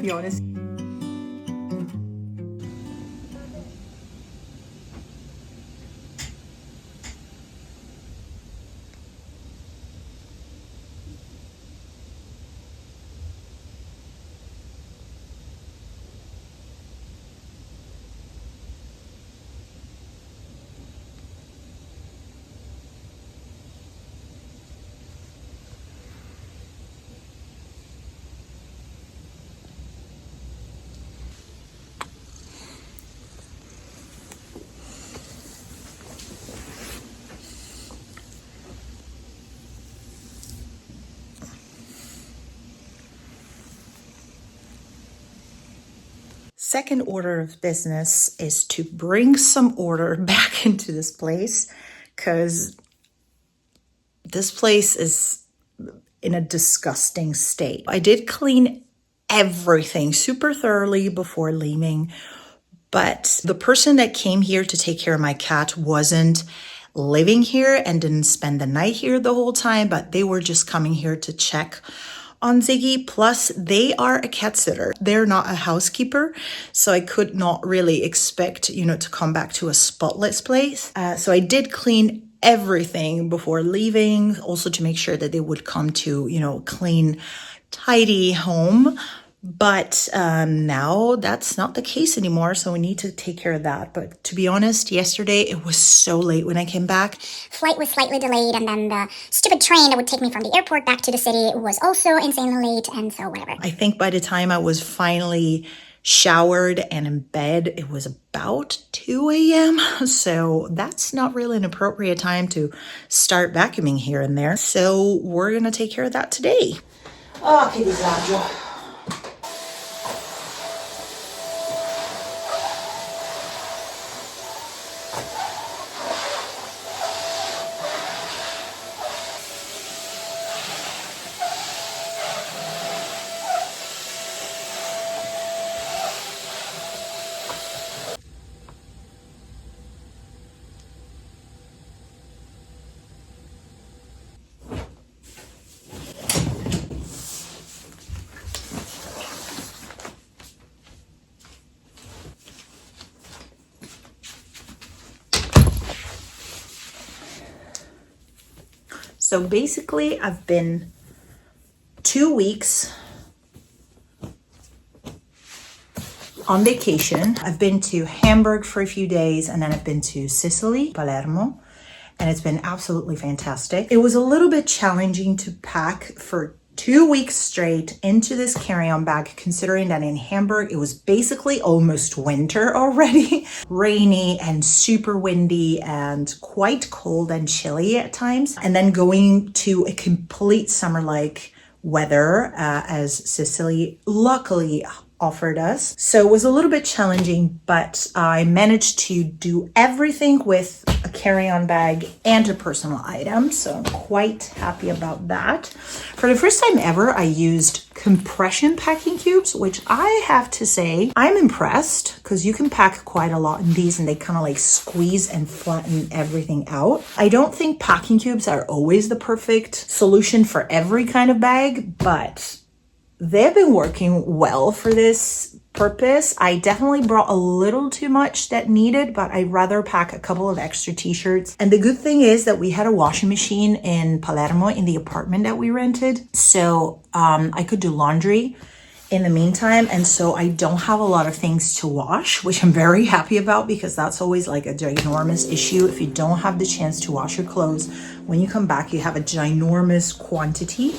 be honest. Second order of business is to bring some order back into this place, because this place is in a disgusting state. I did clean everything super thoroughly before leaving, but the person that came here to take care of my cat wasn't living here and didn't spend the night here the whole time, but they were just coming here to check on Ziggy. Plus, they are a cat sitter. They're not a housekeeper, so I could not really expect, to come back to a spotless place. So I did clean everything before leaving, also to make sure that they would come to, clean, tidy home. But now that's not the case anymore, so we need to take care of that. But to be honest, yesterday it was so late when I came back. Flight was slightly delayed, and then the stupid train that would take me from the airport back to the city was also insanely late, and so whatever. I think by the time I was finally showered and in bed, it was about 2 a.m. So that's not really an appropriate time to start vacuuming here and there. So we're gonna take care of that today. Oh, che disagio. So basically, I've been 2 weeks on vacation. I've been to Hamburg for a few days, and then I've been to Sicily, Palermo, and it's been absolutely fantastic. It was a little bit challenging to pack for 2 weeks straight into this carry-on bag, considering that in Hamburg it was basically almost winter already. Rainy and super windy and quite cold and chilly at times. And then going to a complete summer-like weather as Sicily luckily offered us. So it was a little bit challenging, but I managed to do everything with a carry-on bag and a personal item. So I'm quite happy about that. For the first time ever, I used compression packing cubes, which I have to say, I'm impressed, because you can pack quite a lot in these and they kind of like squeeze and flatten everything out. I don't think packing cubes are always the perfect solution for every kind of bag, but they've been working well for this purpose. I definitely brought a little too much that needed, but I'd rather pack a couple of extra t-shirts. And the good thing is that we had a washing machine in Palermo in the apartment that we rented. So I could do laundry in the meantime. And so I don't have a lot of things to wash, which I'm very happy about, because that's always like a ginormous issue. If you don't have the chance to wash your clothes, when you come back, you have a ginormous quantity.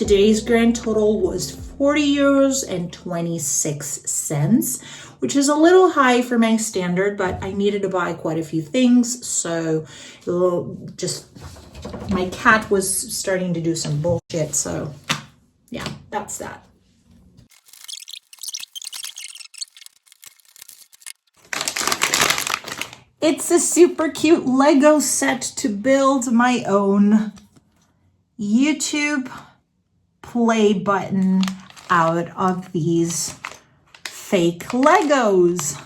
today's grand total was 40 euros and 26 cents, which is a little high for my standard, but I needed to buy quite a few things. So my cat was starting to do some bullshit. So yeah, that's that. It's a super cute Lego set to build my own YouTube play button out of these fake Legos.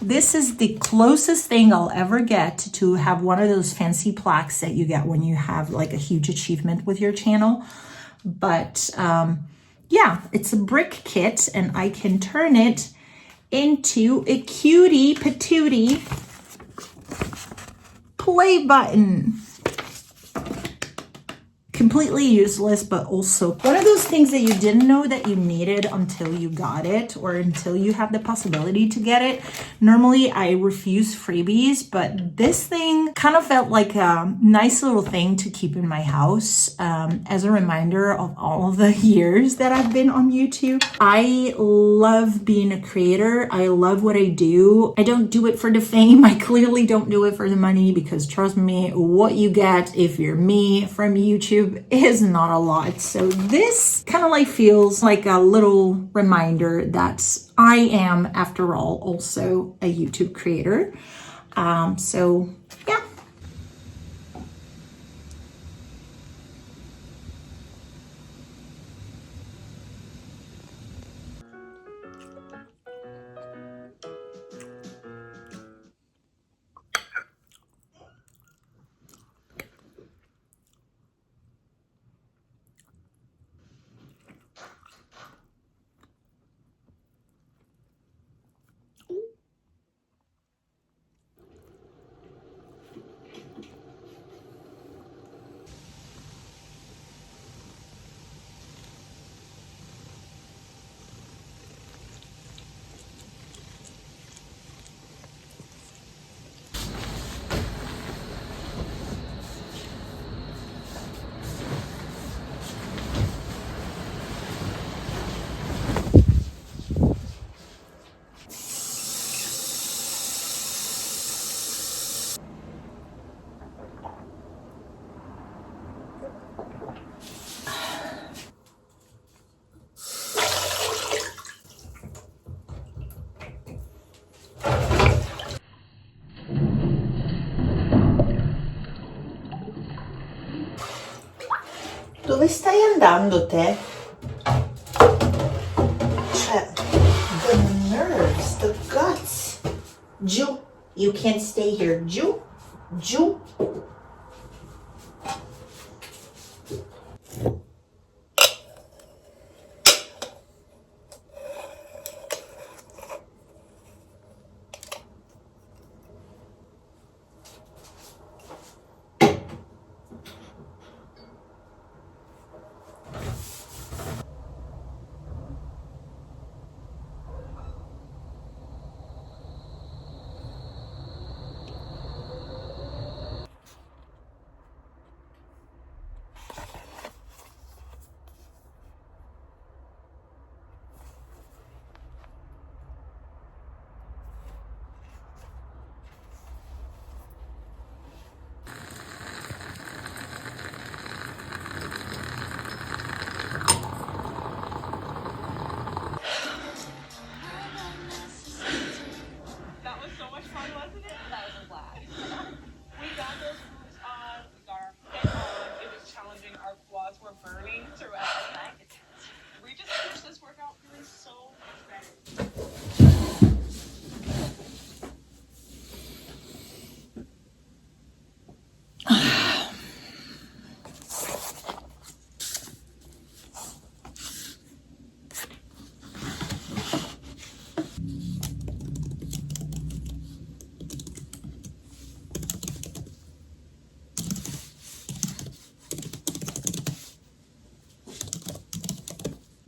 This is the closest thing I'll ever get to have one of those fancy plaques that you get when you have like a huge achievement with your channel. But yeah, it's a brick kit and I can turn it into a cutie patootie play button. Completely useless, but also one of those things that you didn't know that you needed until you got it or until you have the possibility to get it. Normally I refuse freebies, but this thing kind of felt like a nice little thing to keep in my house as a reminder of all of the years that I've been on YouTube. I love being a creator. I love what I do. I don't do it for the fame. I clearly don't do it for the money, because trust me, what you get if you're me from YouTube is not a lot. So this kind of like feels like a little reminder that I am, after all, also a YouTube creator. So yeah. Dove stai andando te? Cioè, the nerves, the guts. Giù, you can't stay here. Giù, giù.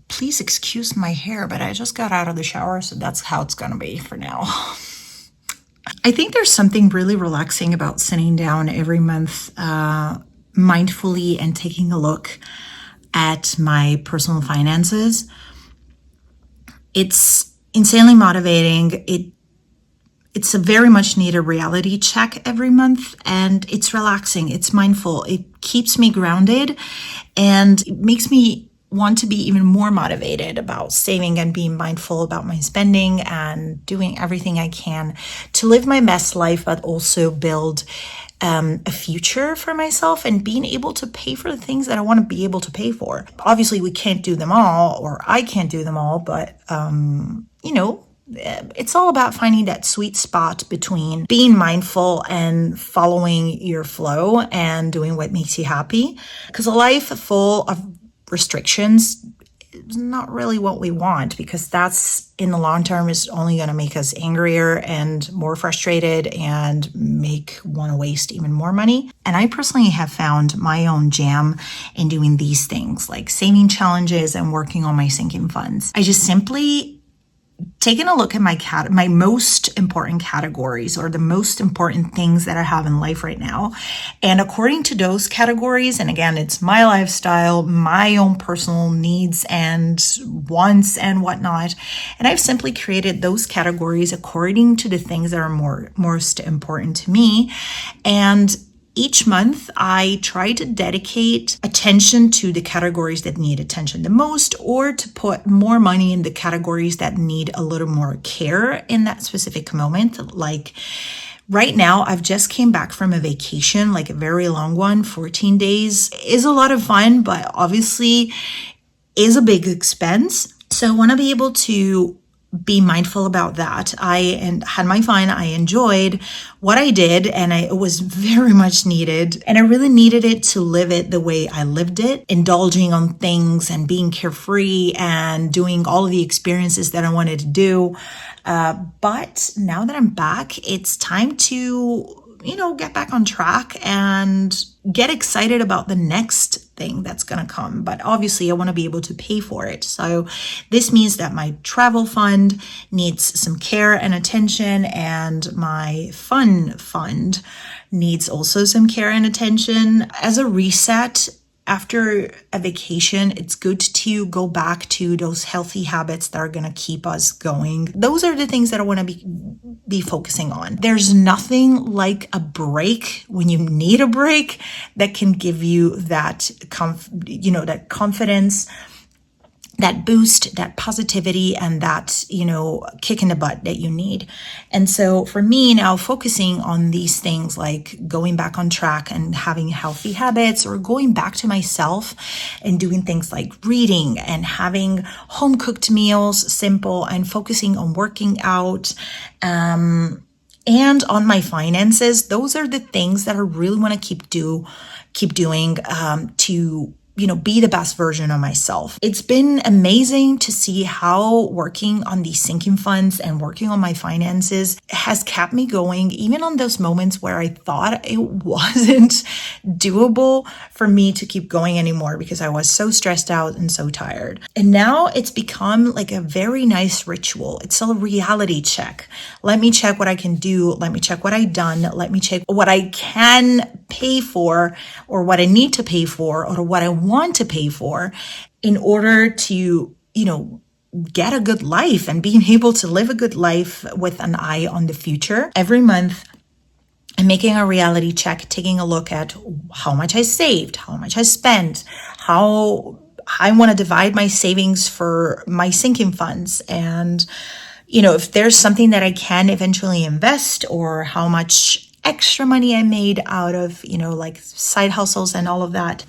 Please excuse my hair, but I just got out of the shower, so that's how it's gonna be for now. I think there's something really relaxing about sitting down every month mindfully and taking a look at my personal finances. It's insanely motivating. It's a very much needed reality check every month, and it's relaxing. It's mindful. It keeps me grounded, and it makes me want to be even more motivated about saving and being mindful about my spending and doing everything I can to live my best life, but also build a future for myself and being able to pay for the things that I want to be able to pay for. Obviously, we can't do them all, or I can't do them all, but, it's all about finding that sweet spot between being mindful and following your flow and doing what makes you happy. Because a life full of restrictions is not really what we want, because that's in the long term is only going to make us angrier and more frustrated and make want to waste even more money. And I personally have found my own jam in doing these things like saving challenges and working on my sinking funds. I just simply taking a look at my most important categories, or the most important things that I have in life right now. And according to those categories, and again, it's my lifestyle, my own personal needs and wants and whatnot. And I've simply created those categories according to the things that are most important to me. And each month, I try to dedicate attention to the categories that need attention the most, or to put more money in the categories that need a little more care in that specific moment. Like right now, I've just came back from a vacation, like a very long one, 14 days. Is a lot of fun, but obviously is a big expense. So I want to be able to be mindful about that. I had my fun. I enjoyed what I did, and it was very much needed. And I really needed it to live it the way I lived it, indulging on things and being carefree and doing all of the experiences that I wanted to do. But now that I'm back, it's time to, get back on track and get excited about the next thing that's going to come. But obviously I want to be able to pay for it. So this means that my travel fund needs some care and attention, and my fun fund needs also some care and attention. As a reset, after a vacation, it's good to go back to those healthy habits that are going to keep us going. Those are the things that I want to be focusing on. There's nothing like a break when you need a break that can give you that, that confidence, that boost, that positivity, and that, kick in the butt that you need. And so for me now, focusing on these things like going back on track and having healthy habits, or going back to myself and doing things like reading and having home cooked meals, simple, and focusing on working out, and on my finances. Those are the things that I really want to keep doing to be the best version of myself. It's been amazing to see how working on these sinking funds and working on my finances has kept me going, even on those moments where I thought it wasn't doable for me to keep going anymore because I was so stressed out and so tired. And now it's become like a very nice ritual. It's a reality check. Let me check what I can do. Let me check what I've done. Let me check what I can pay for, or what I need to pay for, or what I want to pay for in order to, get a good life and being able to live a good life with an eye on the future. Every month, I'm making a reality check, taking a look at how much I saved, how much I spent, how I want to divide my savings for my sinking funds, and, if there's something that I can eventually invest, or how much extra money I made out of, like side hustles and all of that.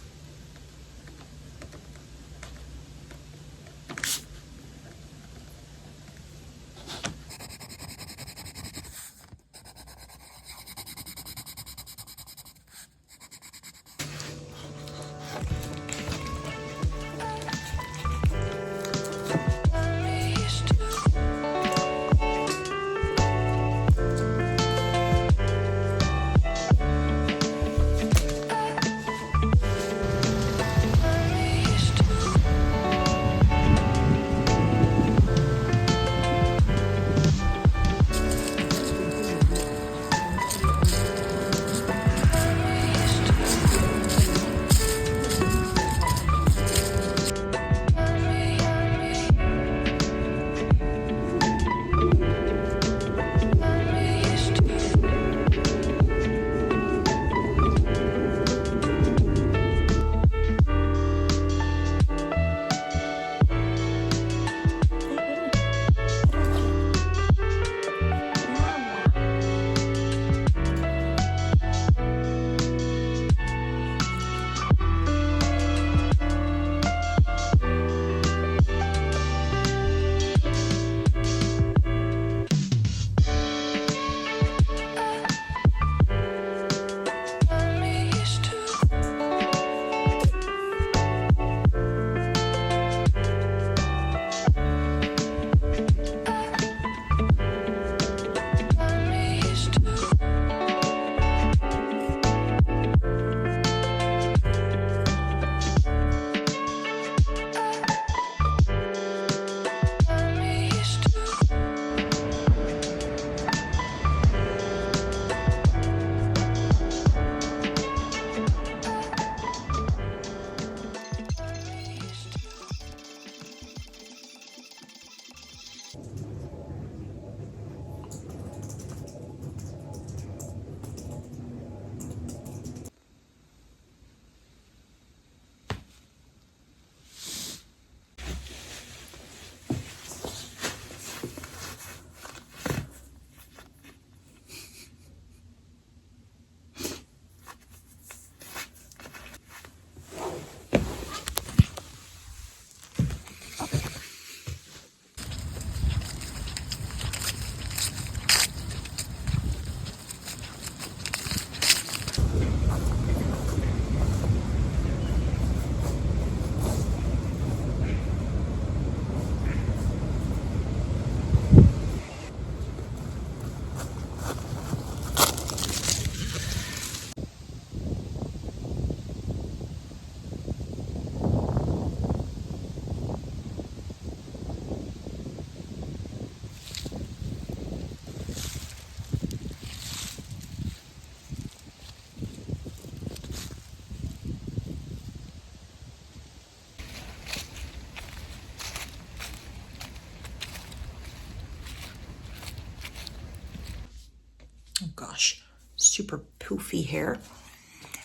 gosh, super poofy hair.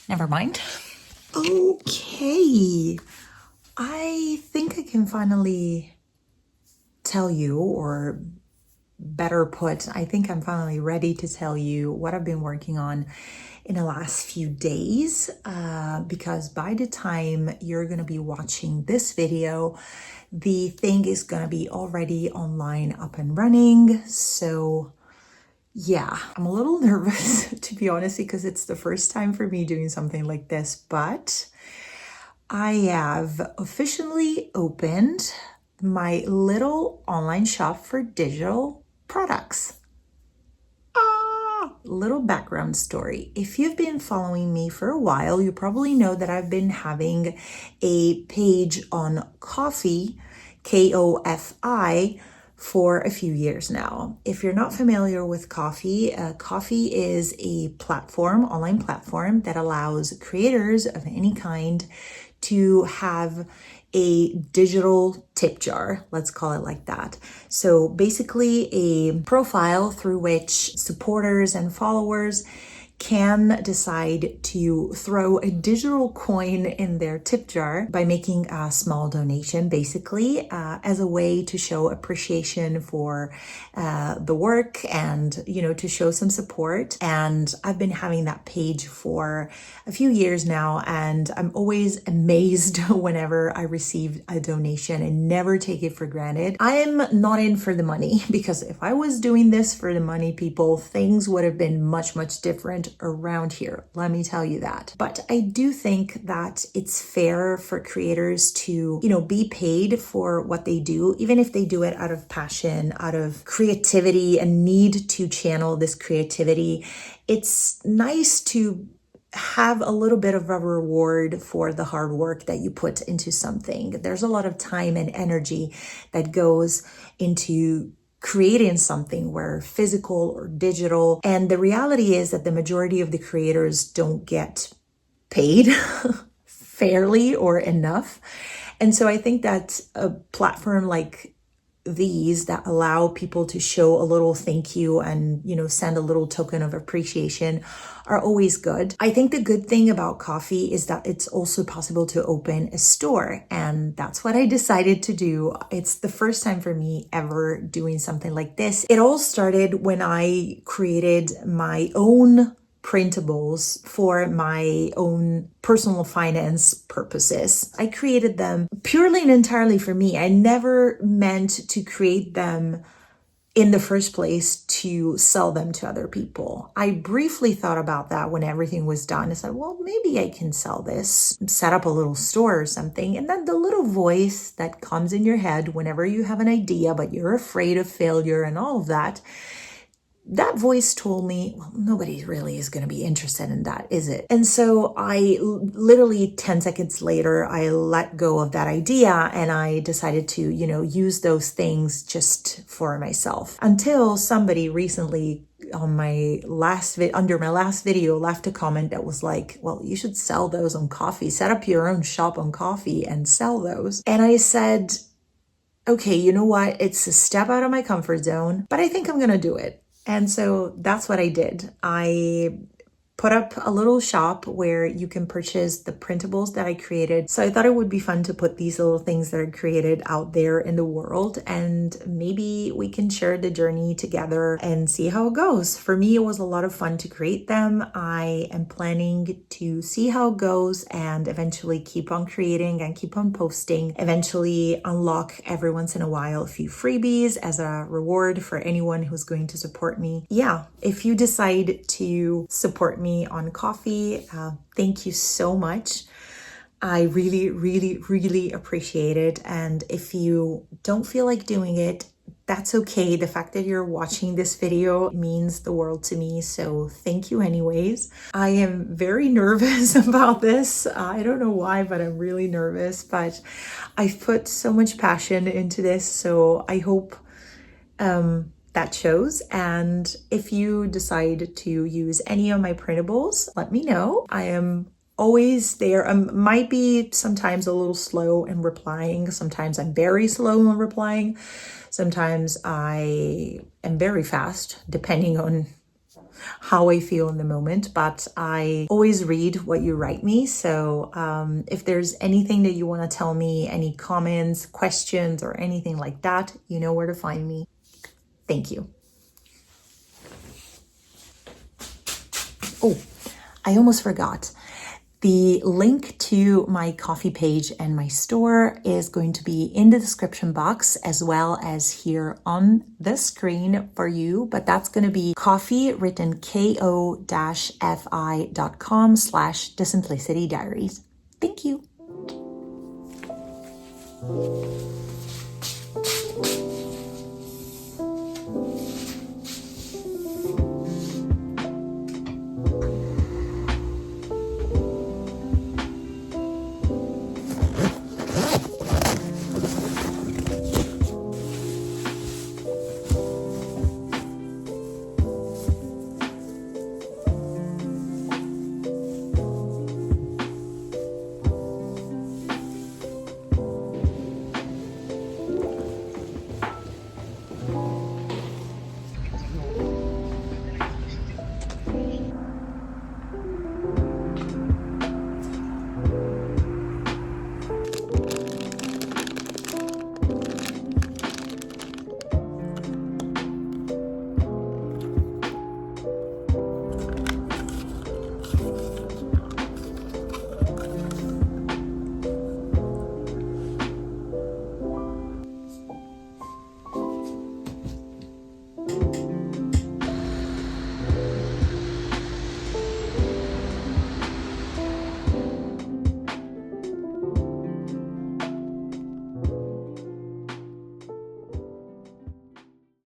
Never mind. Okay, I think I can finally tell you, or better put, I think I'm finally ready to tell you what I've been working on in the last few days, because by the time you're going to be watching this video, the thing is going to be already online, up and running. So yeah, I'm a little nervous to be honest, because it's the first time for me doing something like this, but I have officially opened my little online shop for digital products. Little background story. If you've been following me for a while, you probably know that I've been having a page on Ko-fi, Ko-fi, for a few years now. If you're not familiar with Ko-fi, Ko-fi is a platform, online platform that allows creators of any kind to have a digital tip jar, let's call it like that. So basically a profile through which supporters and followers can decide to throw a digital coin in their tip jar by making a small donation, basically, as a way to show appreciation for the work and, you know, to show some support. And I've been having that page for a few years now, and I'm always amazed whenever I receive a donation and never take it for granted. I am not in for the money, because if I was doing this for the money, people, things would have been much, much different around here. Let me tell you that. But I do think that it's fair for creators to, you know, be paid for what they do, even if they do it out of passion, out of creativity, and need to channel this creativity. It's nice to have a little bit of a reward for the hard work that you put into something. There's a lot of time and energy that goes into creating something, where physical or digital. And the reality is that the majority of the creators don't get paid fairly or enough. And so I think that a platform like these that allow people to show a little thank you and, you know, send a little token of appreciation are always good. I think the good thing about Ko-fi is that it's also possible to open a store, and that's what I decided to do. It's the first time for me ever doing something like this. It all started when I created my own printables for my own personal finance purposes. I created them purely and entirely for me. I never meant to create them in the first place to sell them to other people. I briefly thought about that when everything was done. I said, well, maybe I can sell this, set up a little store or something. And then the little voice that comes in your head whenever you have an idea, but you're afraid of failure and all of that, that voice told me, well, nobody really is going to be interested in that, is it? And so I literally 10 seconds later, I let go of that idea, and I decided to, you know, use those things just for myself, until somebody recently on my under my last video left a comment that was like, well, you should sell those on Ko-fi, set up your own shop on Ko-fi and sell those. And I said, okay, you know what? It's a step out of my comfort zone, but I think I'm going to do it. And so that's what I did. I put up a little shop where you can purchase the printables that I created. So I thought it would be fun to put these little things that I created out there in the world, and maybe we can share the journey together and see how it goes. For me, it was a lot of fun to create them. I am planning to see how it goes and eventually keep on creating and keep on posting, eventually unlock every once in a while a few freebies as a reward for anyone who's going to support me. Yeah, if you decide to support me on Ko-fi, thank you so much. I really, really, really appreciate it. And if you don't feel like doing it, that's okay. The fact that you're watching this video means the world to me. So thank you anyways. I am very nervous about this. I don't know why, but I'm really nervous. But I've put so much passion into this. So I hope that shows. And if you decide to use any of my printables, let me know. I am always there. I might be sometimes a little slow in replying. Sometimes I'm very slow in replying. Sometimes I am very fast, depending on how I feel in the moment, but I always read what you write me. So if there's anything that you want to tell me, any comments, questions, or anything like that, you know where to find me. Thank you. Oh, I almost forgot. The link to my coffee page and my store is going to be in the description box as well as here on the screen for you. But that's going to be coffee, written ko-fi.com/The Simplicity Diaries. Thank you.